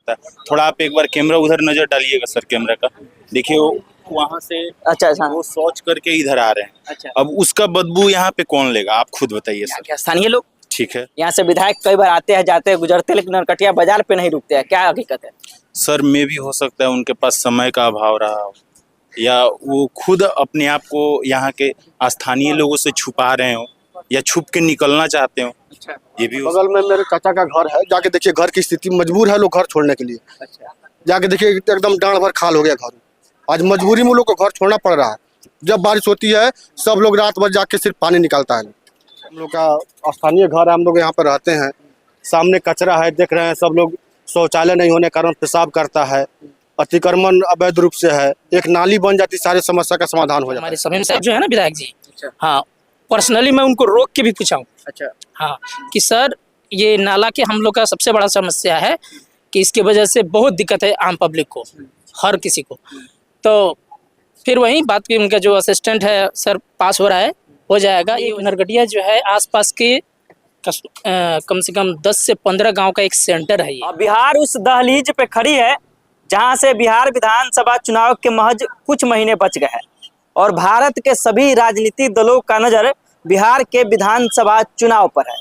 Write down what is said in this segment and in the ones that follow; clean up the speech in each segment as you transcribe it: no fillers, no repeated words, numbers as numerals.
सकता है। थोड़ा आप एक बार कैमरा उधर नजर डालिएगा सर, कैमरा का देखिए, वो वहाँ से अच्छा अच्छा वो शौच करके इधर आ रहे हैं। अच्छा। अब उसका बदबू यहाँ पे कौन लेगा, आप खुद बताइए क्या सर। क्या स्थानीय लोग ठीक है यहाँ से विधायक कई बार आते हैं जाते हैं गुजरते हैं, लेकिन नरकटिया बाजार पे नहीं रुकते हैं, क्या हकीकत है? सर, में भी हो सकता है उनके पास समय का अभाव रहा हो, या वो खुद अपने आप को यहाँ के स्थानीय लोगों से छुपा रहे हो, या छुप के निकलना चाहते हो, अच्छा ये भी हो बगल में मेरे चाचा का घर है, जाके देखिए घर की स्थिति, मजबूर है लोग घर छोड़ने के लिए। अच्छा जाके देखिए एकदम डांड भर खाल हो गया घर। आज मजबूरी में लोग को घर छोड़ना पड़ रहा है। जब बारिश होती है सब लोग रात भर जाके सिर्फ पानी निकालता है। हम लोग का स्थानीय घर है, हम लोग यहाँ पर रहते हैं। सामने कचरा है, देख रहे हैं सब लोग, शौचालय नहीं होने के कारण पेशाब करता है, अतिक्रमण अवैध रूप से है। एक नाली बन जाती, सारी समस्या का समाधान हो जाता है। हमारे समीम साहब जो है ना विधायक जी, अच्छा हाँ पर्सनली मैं उनको रोक के भी पूछा हूँ, अच्छा हाँ कि सर ये नाला के हम लोग का सबसे बड़ा समस्या है कि इसकी वजह से बहुत दिक्कत है आम पब्लिक को, हर किसी को। तो फिर वही बात की, उनका जो असिस्टेंट है सर पास हो रहा है, हो जाएगा। ये नरकटिया जो है आसपास के कम से कम 10 से 15 गांव का एक सेंटर है ये। और बिहार उस दहलीज पे खड़ी है जहां से बिहार विधानसभा चुनाव के महज कुछ महीने बच गए हैं और भारत के सभी राजनीतिक दलों का नजर बिहार के विधानसभा चुनाव पर है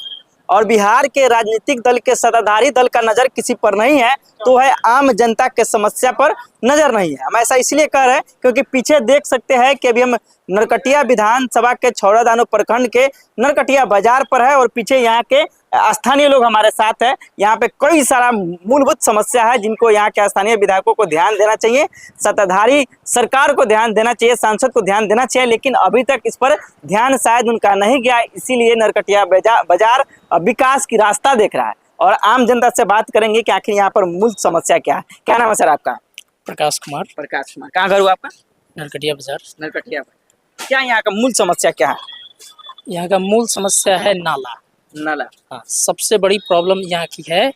और बिहार के राजनीतिक दल के सत्ताधारी दल का नजर किसी पर नहीं है, तो है आम जनता के समस्या पर नजर नहीं है। हम ऐसा इसलिए कह रहे हैं क्योंकि पीछे देख सकते हैं कि अभी हम नरकटिया विधानसभा के छौड़ादानो प्रखंड के नरकटिया बाजार पर है और पीछे यहाँ के स्थानीय लोग हमारे साथ है। यहाँ पे कई सारा मूलभूत समस्या है जिनको यहाँ के स्थानीय विधायकों को ध्यान देना चाहिए, सत्ताधारी सरकार को ध्यान देना चाहिए, सांसद को ध्यान देना चाहिए, लेकिन अभी तक इस पर ध्यान शायद उनका नहीं गया। इसीलिए नरकटिया बाजार विकास की रास्ता देख रहा है और आम जनता से बात करेंगे कि आखिर यहाँ पर मूल समस्या क्या है। क्या नाम है सर आपका? प्रकाश कुमार। प्रकाश कुमार। कहाँ घर हुआ आपका? नरकटिया बाजार। नरकटिया। क्या यहाँ का मूल समस्या क्या है? यहाँ का मूल समस्या है नाला। नाला। हाँ, सबसे बड़ी प्रॉब्लम यहाँ की है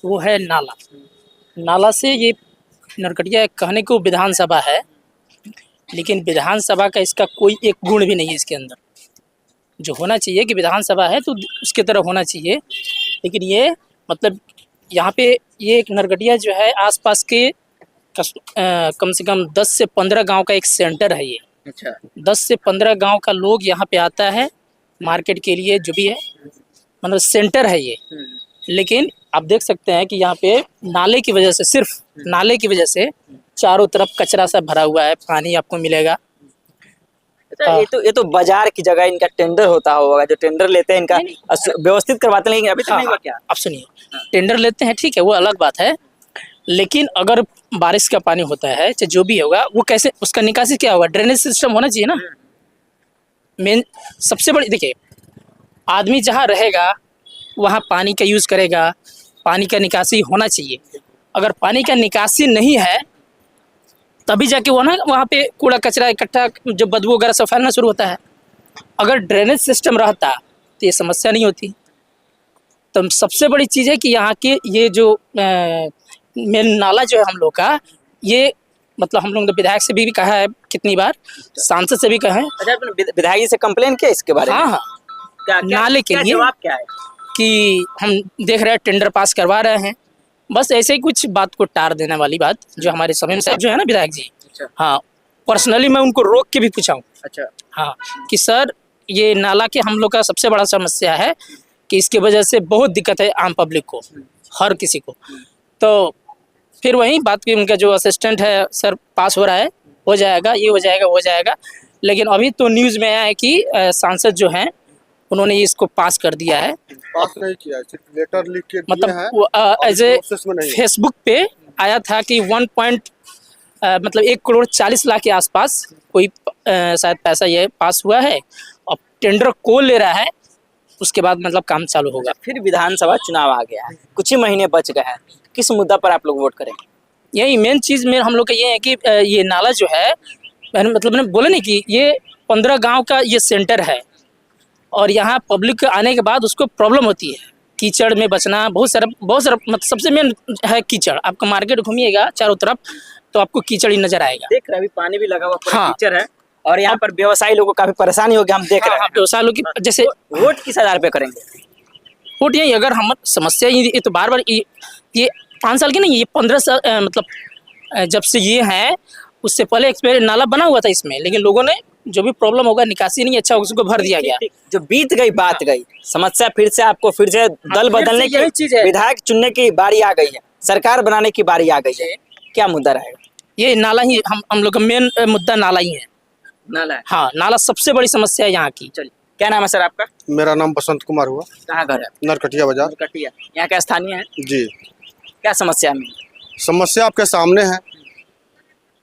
वो है नाला। नाला से ये नरकटिया कहने को विधानसभा है, लेकिन विधानसभा का इसका कोई एक गुण भी नहीं है इसके अंदर। जो होना चाहिए कि विधानसभा है तो उसके तरह होना चाहिए, लेकिन ये मतलब यहाँ पे ये एक नरकटिया जो है आसपास के कम से कम 10 से 15 गांव का एक सेंटर है ये। अच्छा। 10 से 15 गांव का लोग यहाँ पे आता है मार्केट के लिए, जो भी है मतलब सेंटर है ये। लेकिन आप देख सकते हैं कि यहाँ पे नाले की वजह से, सिर्फ नाले की वजह से चारों तरफ कचरा सा भरा हुआ है, पानी आपको मिलेगा। अच्छा, ये तो बाजार की जगह इनका टेंडर होता होगा, जो टेंडर लेते हैं इनका व्यवस्थित करवाते हैं, लेकिन अभी तक नहीं हुआ क्या? अब सुनिए, टेंडर लेते हैं ठीक है, वो अलग बात है, लेकिन अगर बारिश का पानी होता है चाहे जो भी होगा, वो कैसे उसका निकासी क्या होगा? ड्रेनेज सिस्टम होना चाहिए ना। मेन सबसे बड़ी देखिए, आदमी जहाँ रहेगा वहाँ पानी का यूज़ करेगा, पानी का निकासी होना चाहिए। अगर पानी का निकासी नहीं है तभी जाके वो ना वहाँ पे कूड़ा कचरा इकट्ठा, जो बदबू वगैरह सब फैलना शुरू होता है। अगर ड्रेनेज सिस्टम रहता तो ये समस्या नहीं होती। तो सबसे बड़ी चीज़ है कि यहाँ के ये जो मेन नाला जो है हम लोग का, ये मतलब हम लोग ने विधायक से भी कहा है कितनी बार, सांसद से भी कहा है। अच्छा, विधायक जी से कंप्लेन किया इसके बारे में? हाँ हाँ, नाले के लिए जवाब क्या है? कि हम देख रहे हैं टेंडर पास करवा रहे हैं, बस ऐसे ही कुछ बात को टार देने वाली बात। जो हमारे समीम साहब जो है ना विधायक जी, अच्छा। हाँ पर्सनली मैं उनको रोक के भी पूछा हूँ, अच्छा हाँ कि सर ये नाला के हम लोग का सबसे बड़ा समस्या है कि इसकी वजह से बहुत दिक्कत है आम पब्लिक को, हर किसी को। तो फिर वही बात की, उनका जो असिस्टेंट है सर पास हो रहा है, हो जाएगा, ये हो जाएगा, हो जाएगा। लेकिन अभी तो न्यूज़ में आया है कि सांसद जो हैं उन्होंने इसको पास कर दिया है। पास नहीं किया, सिर्फ लेटर लिख के दिए हैं, मतलब एज ए प्रोसेस में नहीं है। फेसबुक पे आया था कि 1.40 लाख के आसपास कोई शायद पैसा ये पास हुआ है। अब टेंडर कौन ले रहा है उसके बाद मतलब काम चालू होगा। फिर विधानसभा चुनाव आ गया है, कुछ ही महीने बच गए हैं, किस मुद्दा पर आप लोग वोट करेंगे? यही मेन चीज़ में हम लोग का ये है कि ये नाला जो है, मतलब मैंने बोला नहीं कि ये 15 गांव का ये सेंटर है और यहाँ पब्लिक आने के बाद उसको प्रॉब्लम होती है, कीचड़ में बचना, बहुत सारा मतलब सबसे मेन है कीचड़। आपका मार्केट घूमिएगा चारों तरफ तो आपको कीचड़ ही नजर आएगा। देख रहे हैं अभी पानी भी लगा हुआ, पूरा हाँ। कीचड़ है और यहाँ पर व्यवसायी लोगों को काफी परेशानी होगी, हम देख रहे हैं। व्यवसाय लोग की जैसे वोट किस आधार पे करेंगे? वोट यही, अगर हम समस्या ये तो बार बार ये 5 साल की नहीं, ये 15 साल मतलब जब से ये है उससे पहले एक्सपेयर नाला बना हुआ था इसमें, लेकिन लोगों ने जो भी प्रॉब्लम होगा, निकासी नहीं अच्छा उसको भर दिया गया। जो बीत गई बात गई, समस्या फिर से आपको फिर से दल फिर बदलने से यही की, चीज़ है। विधायक चुनने की बारी आ गई है, सरकार बनाने की बारी आ गई है, क्या मुद्दा रहेगा? ये नाला ही हम लोग का मेन मुद्दा नाला ही है। नाला है। हाँ, नाला सबसे बड़ी समस्या है यहाँ की। चलिए, क्या नाम है सर आपका? मेरा नाम बसंत कुमार हुआ, कहाँ घर है? नरकटिया बाजार। कटिया। यहाँ का स्थानीय है? जी, क्या समस्या है? समस्या आपके सामने है।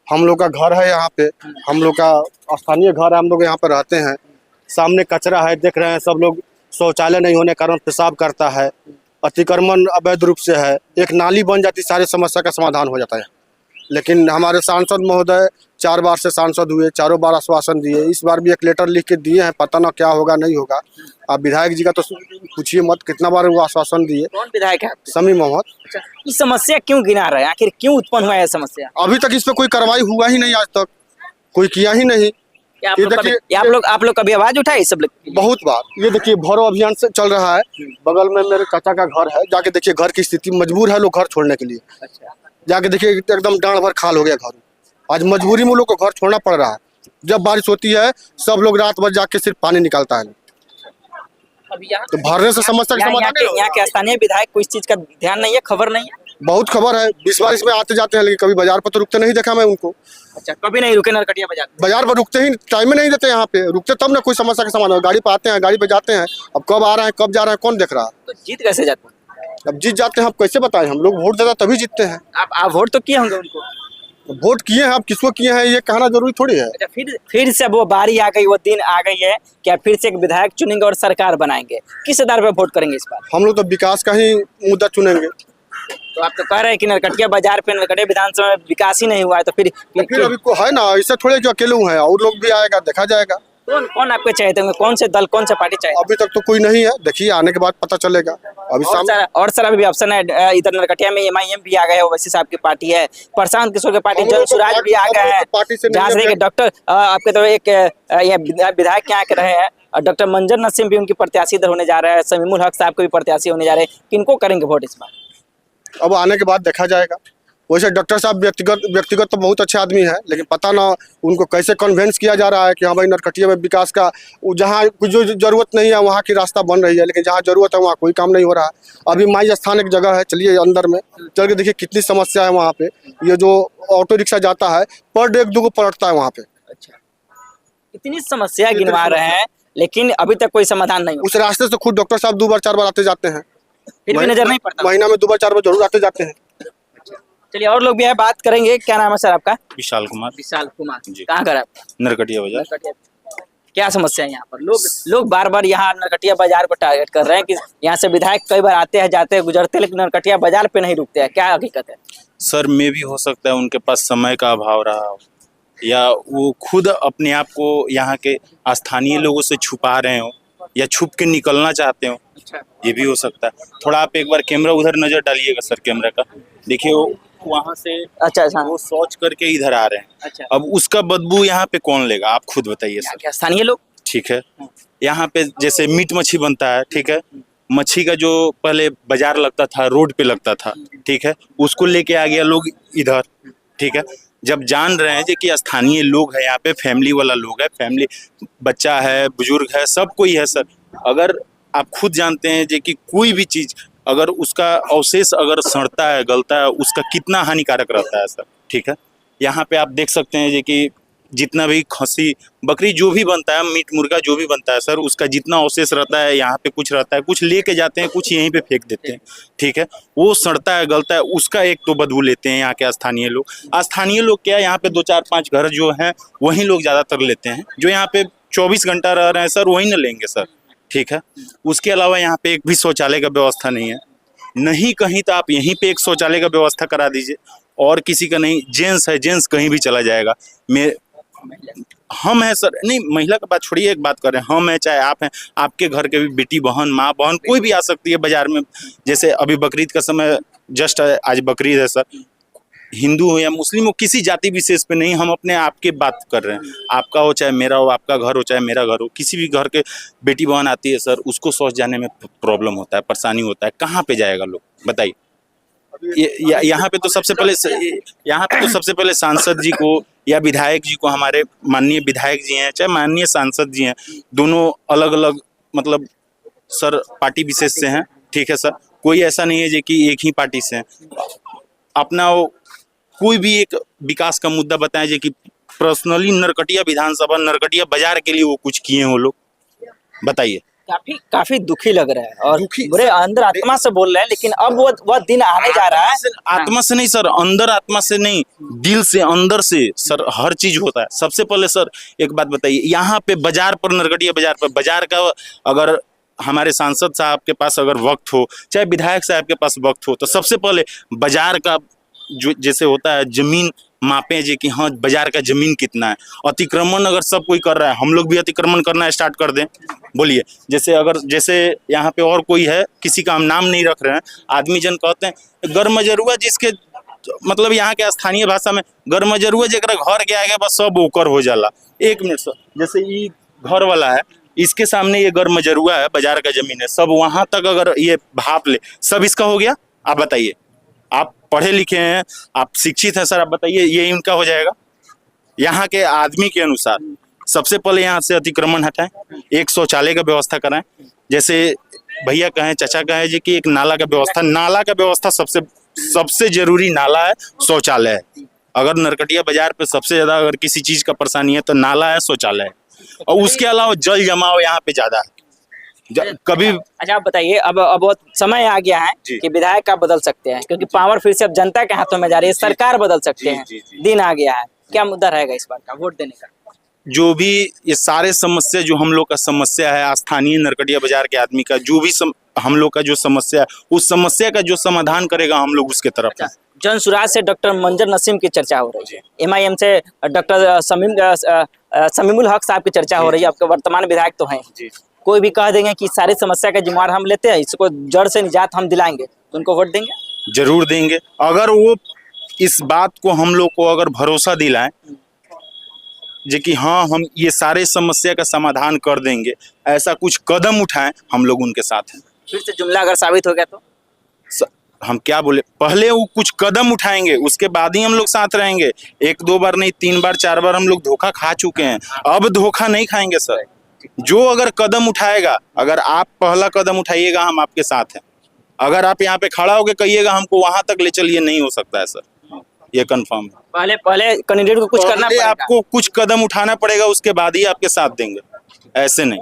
हम लोग का घर है यहाँ पे, हम लोग का स्थानीय घर है, हम लोग यहाँ पे रहते हैं। सामने कचरा है, देख रहे हैं सब लोग, शौचालय नहीं होने के कारण पेशाब करता है, अतिक्रमण अवैध रूप से है। एक नाली बन जाती, सारी समस्या का समाधान हो जाता है। लेकिन हमारे सांसद महोदय 4 बार से सांसद हुए, चारों बार आश्वासन दिए, इस बार भी एक लेटर लिख के दिए हैं, पता ना क्या होगा नहीं होगा। आप विधायक जी का तो पूछिए मत, कितना बार वो आश्वासन दिए। कौन विधायक है? समी मोहम्मद। अच्छा, ये समस्या क्यों गिना रहे हैं? आखिर क्यों उत्पन्न हुआ है समस्या? अभी तक इस पे कोई कार्रवाई हुआ ही नहीं, आज तक कोई किया ही नहीं। क्या आप ये लोग कभी, देखिए, आप लोग कभी आवाज उठाए सब लोग? बहुत बार। ये देखिए भरो अभियान से चल रहा है, बगल में मेरे चाचा का घर है, जाके देखिए घर की स्थिति, मजबूर है लोग घर छोड़ने के लिए। अच्छा, जाके देखिए एकदम डांड भर खाल हो गया घर। आज मजबूरी में लोग को घर छोड़ना पड़ रहा है। जब बारिश होती है सब लोग रात भर जाके सिर्फ पानी निकालता है, अभी यहाँ तो भरने से समस्या का समाधान नहीं यहाँ के होगा। स्थानीय विधायक को इस चीज का ध्यान नहीं है, खबर नहीं है? बहुत खबर है, 20 बारिश में आते जाते हैं, लेकिन कभी बाजार पर तो रुकते नहीं देखा मैं उनको। अच्छा, कभी नहीं रुके नरकटिया बाजार? बाजार पर रुकते ही टाइम में नहीं देते, यहाँ पे रुकते तब ना कोई समस्या का समाधान हो। गाड़ी पे आते हैं, गाड़ी पे जाते हैं, अब कब आ रहे हैं कब जा रहे हैं कौन देख रहा है। तो जीत कैसे जाते हैं? अब जीत जाते हैं, आप कैसे बताएं, हम लोग वोट देता तभी जीतते हैं। आप वोट तो किए होंगे उनको? वोट किए हैं, आप किसको किए हैं ये कहना जरूरी थोड़ी है। अच्छा, फिर से वो बारी आ गई, वो दिन आ गई है, क्या फिर से एक विधायक चुनेंगे और सरकार बनाएंगे? किस आधार पर वोट करेंगे इस बार? हम लोग तो विकास का ही मुद्दा चुनेंगे। तो आप तो कह रहे हैं कि नरकटिया बाजार पे, नरकटिया विधानसभा में विकास ही नहीं हुआ है, तो फिर अभी को है ना, ऐसा थोड़े जो अकेले हुए हैं, और लोग भी आएगा, देखा जाएगा। कौन कौन आपके चाहते होंगे? कौन से दल, कौन सा पार्टी चाहिए? अभी तक तो कोई नहीं है, देखिए आने के बाद पता चलेगा। अभी और सर अभी ऑप्शन है, इधर नरकटिया में MIM भी आ गए, ओवैसी साहब की पार्टी है, प्रशांत किशोर की पार्टी, जन सुराज भी आ गए हैं, जहाँ से डॉक्टर आपके तो एक विधायक यहाँ के रहे हैं, डॉक्टर मंजर नसीम भी उनकी प्रत्याशी इधर होने जा रहे हैं, समीमुल हक साहब को भी प्रत्याशी होने जा रहे हैं। किनको करेंगे वोट इस बार? अब आने के बाद देखा जाएगा। वैसे डॉक्टर साहब व्यक्तिगत तो बहुत अच्छे आदमी है, लेकिन पता ना उनको कैसे कन्वेंस किया जा रहा है कि हाँ भाई नरकटिया में विकास का, जहाँ कुछ जो जरूरत नहीं है वहाँ की रास्ता बन रही है, लेकिन जहाँ जरूरत है वहाँ कोई काम नहीं हो रहा है। अभी माई स्थान एक जगह है, चलिए अंदर में चल के देखिए कितनी समस्या है वहाँ पे। ये जो ऑटो रिक्शा जाता है पर डे 1-2 को पलटता है वहाँ पे। अच्छा, इतनी समस्या गिनवा रहे हैं, लेकिन अभी तक कोई समाधान नहीं हुआ। उस रास्ते से खुद डॉक्टर साहब 2 बार 4 बार आते जाते हैं, फिर भी नजर नहीं पड़ता। महीना में 2 बार 4 बार जरूर आते जाते हैं। चलिए, और लोग भी है, बात करेंगे। क्या नाम है सर आपका? विशाल कुमार, विशाल कुमार जी। कहाँ घर है आपका? नरकटिया बाजार। क्या समस्या है यहाँ पर? लोग बार बार यहाँ नरकटिया बाजार को टारगेट कर रहे हैं कि यहाँ से विधायक कई बार आते हैं, जाते हैं, गुजरते हैं, लेकिन नरकटिया बाजार पे नहीं रुकते हैं। क्या हकीकत है? सर में भी हो सकता है उनके पास समय का अभाव रहा हो, या वो खुद अपने आप को यहाँ के स्थानीय लोगों से छुपा रहे हो, या छुप के निकलना चाहते हो, अच्छा, ये भी हो सकता है। थोड़ा आप एक बार कैमरा उधर नजर डालिएगा सर, कैमरा का देखिए, वो वहाँ से अच्छा, अच्छा, वो शौच करके इधर आ रहे हैं। अच्छा। अब उसका बदबू यहाँ पे कौन लेगा, आप खुद बताइए सर। क्या स्थानीय लोग? ठीक है, यहाँ पे जैसे मीट मच्छी बनता है, ठीक है, मच्छी का जो पहले बाजार लगता था, रोड पे लगता था, ठीक है, उसको लेके आ गया लोग इधर, ठीक है। जब जान रहे हैं कि स्थानीय लोग है यहाँ पे, फैमिली वाला लोग है, फैमिली, बच्चा है, बुजुर्ग है, सब कोई है सर। अगर आप खुद जानते हैं कि कोई भी चीज अगर उसका अवशेष अगर सड़ता है, गलता है, उसका कितना हानिकारक रहता है सर, ठीक है। यहाँ पे आप देख सकते हैं कि जितना भी खसी बकरी जो भी बनता है, मीट मुर्गा जो भी बनता है सर, उसका जितना अवशेष रहता है यहाँ पे, कुछ रहता है, कुछ लेके जाते हैं, कुछ यहीं पे फेंक देते हैं, ठीक है। वो सड़ता है, गलता है, उसका एक तो बदबू लेते हैं यहाँ के स्थानीय लोग। स्थानीय लोग क्या, यहाँ पे 2-4-5 घर जो हैं वही लोग ज्यादातर लेते हैं, जो यहाँ पे 24 घंटा रह रहे हैं सर, वही ना लेंगे सर, ठीक है। उसके अलावा यहाँ पे एक भी शौचालय का व्यवस्था नहीं है, नहीं कहीं तो आप यहीं पे एक शौचालय का व्यवस्था करा दीजिए, और किसी का नहीं। जेंट्स है, जेंट्स कहीं भी चला जाएगा। हम हैं सर, नहीं महिला का बात छोड़िए, एक बात कर रहे हैं, हम हैं चाहे आप हैं, आपके घर के भी बेटी बहन, माँ बहन, कोई भी आ सकती है बाजार में। जैसे अभी बकरीद का समय जस्ट आज बकरीद है सर, हिंदू हो या मुस्लिम हो, किसी जाति विशेष पे नहीं, हम अपने आप की बात कर रहे हैं। आपका हो चाहे मेरा हो, आपका घर हो चाहे मेरा घर हो, किसी भी घर के बेटी बहन आती है सर, उसको शौच जाने में प्रॉब्लम होता है, परेशानी होता है, कहाँ पे जाएगा लोग बताइए। यहाँ पे तो सबसे पहले सांसद जी को या विधायक जी को, हमारे माननीय विधायक जी हैं चाहे माननीय सांसद जी हैं, दोनों अलग अलग मतलब सर पार्टी विशेष से हैं, ठीक है सर। कोई ऐसा नहीं है जो कि एक ही पार्टी से हैं। अपना कोई भी एक विकास का मुद्दा बताएं जो कि पर्सनली नरकटिया विधानसभा, नरकटिया बाजार के लिए वो कुछ किए हैं वो लोग, बताइए। काफी दुखी लग रहा है और दुखी बुरे अंदर आत्मा से बोल रहे हैं, लेकिन अब वह दिन आने जा रहा है। आत्मा से नहीं सर, अंदर आत्मा से नहीं, दिल से, अंदर से सर हर चीज होता है। सबसे पहले सर एक बात बताइए, यहाँ पे बाजार पर, नरकटिया बाजार पर, बाजार का अगर हमारे सांसद साहब के पास अगर वक्त हो, चाहे विधायक साहब के पास वक्त हो, तो सबसे पहले बाजार का जो जैसे होता है जमीन मापे जी कि हाँ बाजार का जमीन कितना है। अतिक्रमण अगर सब कोई कर रहा है, हम लोग भी अतिक्रमण करना स्टार्ट कर दें, बोलिए। जैसे यहाँ पे और कोई है, किसी का हम नाम नहीं रख रहे हैं, आदमी जन कहते हैं गरमजरुआ, जिसके मतलब यहाँ के स्थानीय भाषा में गरमजरुआ जरा घर के आगे बस सब ओकर हो जाला। 1 मिनट सर, जैसे ये घर वाला है, इसके सामने ये गरमजरुआ है, बाजार का जमीन है, सब वहां तक अगर ये भाप ले, सब इसका हो गया। आप बताइए, आप पढ़े लिखे हैं, आप शिक्षित हैं सर, आप बताइए ये इनका हो जाएगा? यहाँ के आदमी के अनुसार सबसे पहले यहाँ से अतिक्रमण हटाएं, एक शौचालय का व्यवस्था कराएं। जैसे भैया कहें, चाचा कहें जी कि एक नाला का व्यवस्था सबसे जरूरी नाला है, शौचालय है। अगर नरकटिया बाजार पे सबसे ज्यादा अगर किसी चीज का परेशानी है तो नाला है, शौचालय है, और उसके अलावा जल जमाव यहाँ पे ज्यादा है। कभी अच्छा आप बताइए, अब बहुत समय आ गया है कि विधायक आप बदल सकते हैं, क्योंकि पावर फिर से अब जनता के हाथों में जा रही है, सरकार बदल सकते हैं, दिन आ गया है। क्या मुद्दा रहेगा इस बार का वोट देने का? जो भी ये सारे समस्या जो हम लोग का समस्या है, स्थानीय नरकटिया बाजार के आदमी का जो भी हम लोग का जो समस्या है, उस समस्या का जो समाधान करेगा हम लोग उसके तरफ। जन सुराज से डॉक्टर मंजर नसीम की चर्चा हो रही है, MIM से डॉक्टर समीमुल हक साहब की चर्चा हो रही है, आपके वर्तमान विधायक तो हैं। कोई भी कह देंगे कि सारी समस्या का जिम्मेवार हम लेते हैं, इसको जड़ से निजात हम दिलाएंगे, तो उनको वोट देंगे? जरूर देंगे। अगर वो इस बात को हम लोग को अगर भरोसा दिलाएं जो कि हाँ हम ये सारे समस्या का समाधान कर देंगे, ऐसा कुछ कदम उठाएं, हम लोग उनके साथ हैं। फिर से जुमला अगर साबित हो गया तो हम क्या बोले, पहले वो कुछ कदम उठाएंगे, उसके बाद ही हम लोग साथ रहेंगे। 1-2 बार नहीं, 3 बार 4 बार हम लोग धोखा खा चुके हैं, अब धोखा नहीं खाएंगे सर। जो अगर कदम उठाएगा, अगर आप पहला कदम उठाइएगा, हम आपके साथ हैं। अगर आप यहाँ पे खड़ा होके कहिएगा हमको वहां तक ले चलिए, नहीं हो सकता है सर, ये कंफर्म है। पहले कैंडिडेट को कुछ करना पड़ेगा, आपको कुछ कदम उठाना पड़ेगा, उसके बाद ही आपके साथ देंगे, ऐसे नहीं।